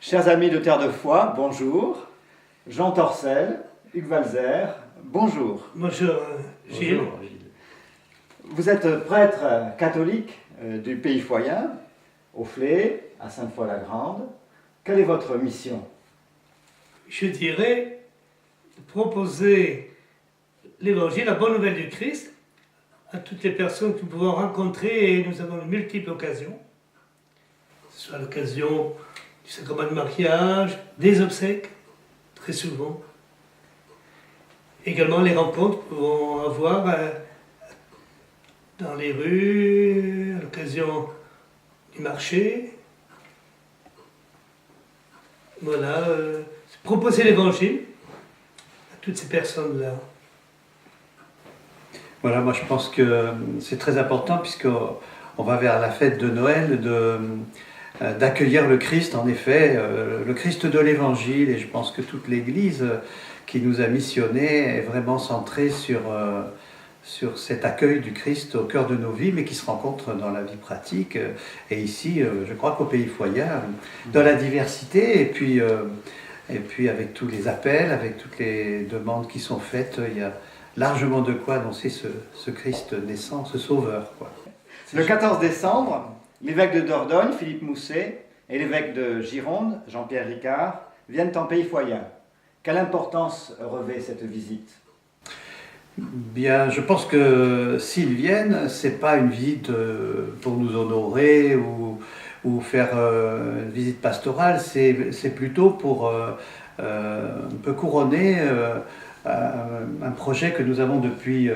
Chers amis de Terre de Foi, bonjour. Jean Torcel, Hugues Walzer, bonjour. Bonjour, Gilles. Bonjour, Gilles. Vous êtes prêtre catholique du Pays Foyen, au Flé, à Sainte-Foy-la-Grande. Quelle est votre mission? Je dirais proposer l'évangile, la bonne nouvelle du Christ, à toutes les personnes que nous pouvons rencontrer, et nous avons de multiples occasions. Que ce soit l'occasion du sacrement de mariage, des obsèques, très souvent. Également les rencontres que nous pouvons avoir dans les rues, à l'occasion du marché. Voilà, proposer l'évangile à toutes ces personnes-là. Voilà, moi je pense que c'est très important puisqu'on va vers la fête de Noël d'accueillir le Christ, en effet, le Christ de l'Évangile, et je pense que toute l'Église qui nous a missionnés est vraiment centrée sur cet accueil du Christ au cœur de nos vies, mais qui se rencontre dans la vie pratique. Et ici, je crois qu'au Pays Foyen, dans la diversité, et puis avec tous les appels, avec toutes les demandes qui sont faites, il y a largement de quoi annoncer ce Christ naissant, ce Sauveur, quoi. Le 14 décembre, l'évêque de Dordogne, Philippe Mousset, et l'évêque de Gironde, Jean-Pierre Ricard, viennent en Pays Foyen. Quelle importance revêt cette visite? Bien, je pense que s'ils viennent, c'est pas une visite pour nous honorer ou faire une visite pastorale, c'est plutôt pour un peu couronner un projet que nous avons depuis,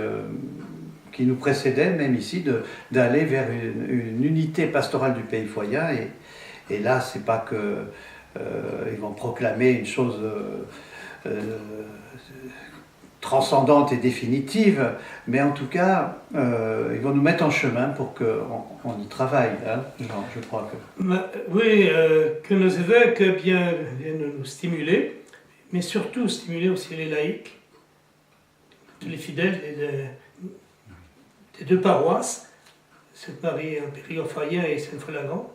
qui nous précédait même ici, d'aller vers une unité pastorale du Pays Foyen. Et là, c'est pas que ils vont proclamer une chose transcendante et définitive, mais en tout cas, ils vont nous mettre en chemin pour qu'on y travaille. Hein, Jean, je crois que... Oui, que nos évêques viennent nous stimuler, mais surtout stimuler aussi les laïcs, tous les fidèles des deux paroisses, Sainte-Marie en Périgord-Foyen et Sainte-Foy-la-Grande,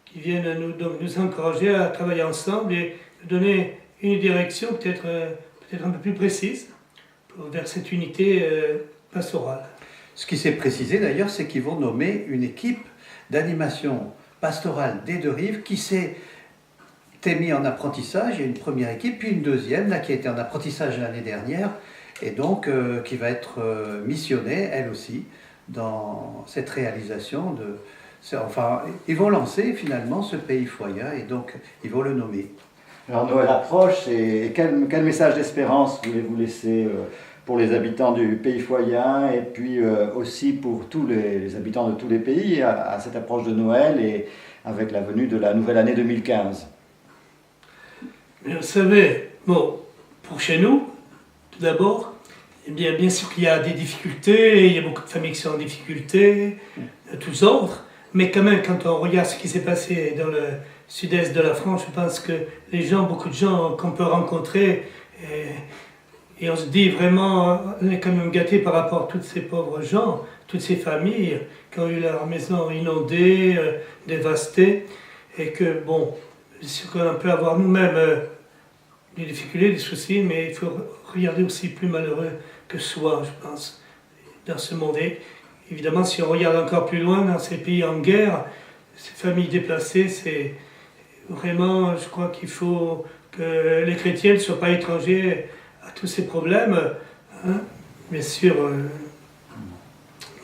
qui viennent nous encourager à travailler ensemble et nous donner une direction peut-être un peu plus précise vers cette unité pastorale. Ce qui s'est précisé d'ailleurs, c'est qu'ils vont nommer une équipe d'animation pastorale des deux rives qui s'est mise en apprentissage. Il y a une première équipe, puis une deuxième, là, qui a été en apprentissage l'année dernière, et donc qui va être missionnée, elle aussi, dans cette réalisation de... Enfin, ils vont lancer finalement ce Pays Foyen, et donc ils vont le nommer. Alors Noël approche, et quel message d'espérance voulez-vous laisser pour les habitants du Pays Foyen et puis aussi pour tous les habitants de tous les pays à cette approche de Noël et avec la venue de la nouvelle année 2015? Mais vous savez, bon, pour chez nous, tout d'abord, eh bien sûr qu'il y a des difficultés, il y a beaucoup de familles qui sont en difficulté, de tous ordres, mais quand même, quand on regarde ce qui s'est passé dans le sud-est de la France, je pense que beaucoup de gens qu'on peut rencontrer, et on se dit vraiment, on est quand même gâtés par rapport à tous ces pauvres gens, toutes ces familles qui ont eu leur maison inondée, dévastée, et que, bon, c'est sûr qu'on peut avoir nous-mêmes des difficultés, des soucis, mais il faut regarder aussi plus malheureux que soi, je pense, dans ce monde. Et évidemment, si on regarde encore plus loin, dans ces pays en guerre, ces familles déplacées, c'est vraiment, je crois qu'il faut que les chrétiens ne soient pas étrangers à tous ces problèmes. Hein. Bien sûr,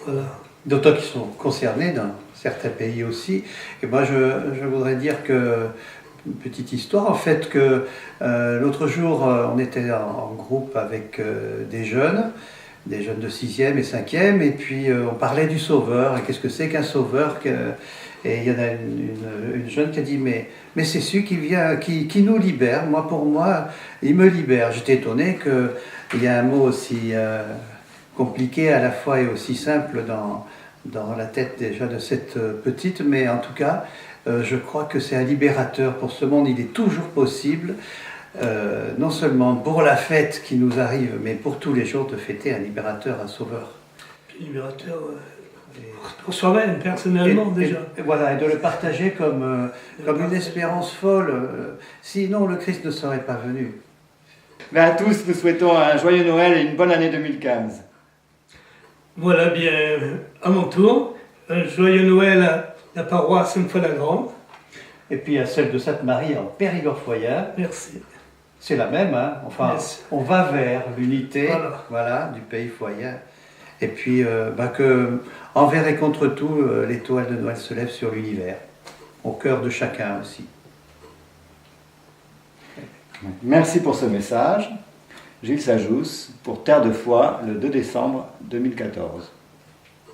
voilà. D'autres qui sont concernés dans certains pays aussi. Et moi, je voudrais dire que, une petite histoire, en fait, que l'autre jour, on était en groupe avec des jeunes de 6e et 5e, et puis on parlait du Sauveur, et qu'est-ce que c'est qu'un Sauveur et il y en a une jeune qui a dit, mais c'est celui qui vient, qui nous libère. Moi, pour moi, il me libère. J'étais étonné qu'il y ait un mot aussi compliqué à la fois et aussi simple dans la tête déjà de cette petite, mais en tout cas, je crois que c'est un libérateur pour ce monde. Il est toujours possible, non seulement pour la fête qui nous arrive, mais pour tous les jours de fêter un libérateur, un sauveur. Libérateur, Pour soi-même, personnellement, déjà. Et voilà, et de le partager comme une espérance folle. Sinon, le Christ ne serait pas venu. À tous, nous souhaitons un joyeux Noël et une bonne année 2015. Voilà, bien, à mon tour, un joyeux Noël à la paroisse Sainte-Foy-la-Grande. Et puis à celle de Sainte-Marie en Périgord-Foyer. Merci. C'est la même, hein. Enfin, Merci. on va vers l'unité, Voilà. du pays foyer. Et puis que, envers et contre tout, l'étoile de Noël se lève sur l'univers, au cœur de chacun aussi. Merci pour ce message. Gilles Sajous, pour Terre de Foi, le 2 décembre 2014.